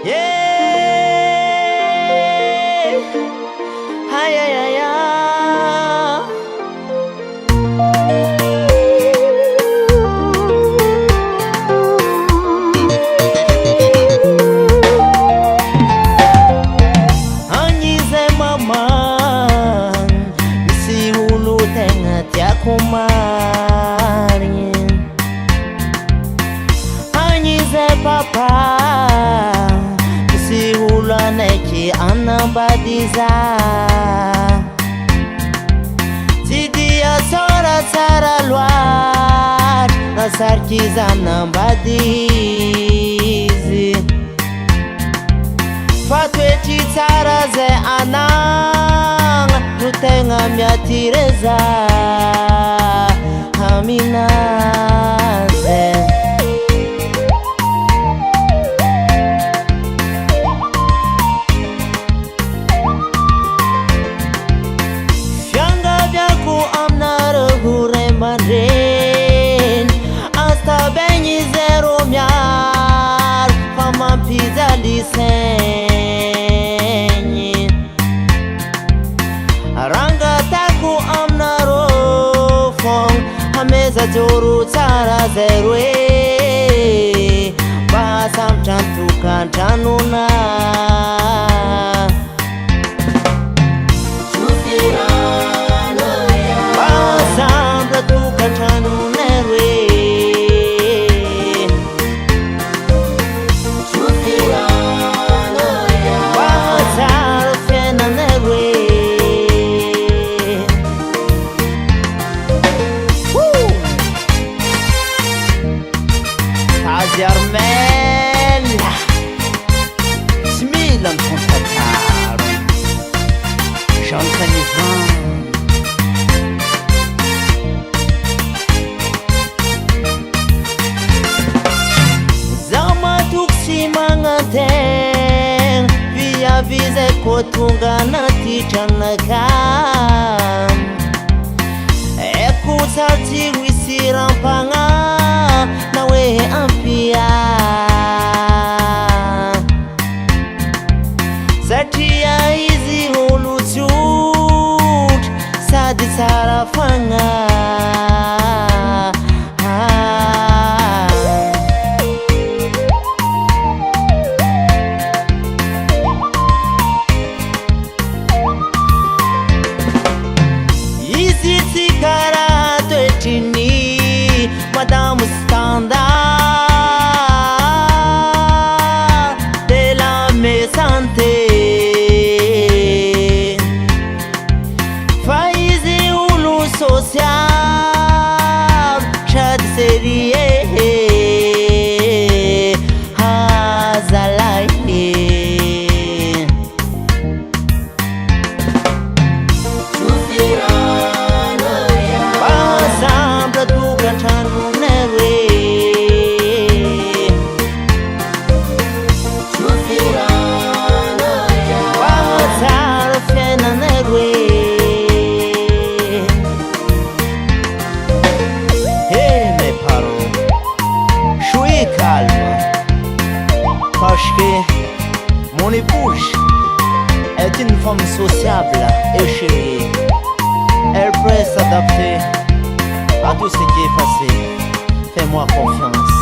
Yeah. Ay, ay, ay, ay. Anyize mama, isi hulu tengat ya kumarin. Anyize papa, isi hulu neki anabadiza. Tidia sora sara luar, nasar kiza anabadizi. Fatwe chitara ze anang, nutenga miatireza Amina ze. Fyanga vyaku amnara hure marin, asta benyi zero myar, fama pizza lisen. Ranga taku amnaro fong hameza joru tsara zerwe basam chantu kantanuna basam chantu kantanuna rwe basar fena nerwe. Taaz Armel, smilen från Taaz, chanten i hand. Zama tuksi mangateng, via vize kotunga na tichanakam. Eku sarti wisirampanga. Nawe ampia Satia izi hulu chut Sadi sarafanga Izi tikara twetini Madame Standard de la santé. Faizi ulu social chad serie hazalai. Basam pratu kantanu newe. Calme, parce que mon épouse est une femme sociable et chérie. Elle peut s'adapter à tout ce qui est passé. Fais-moi confiance.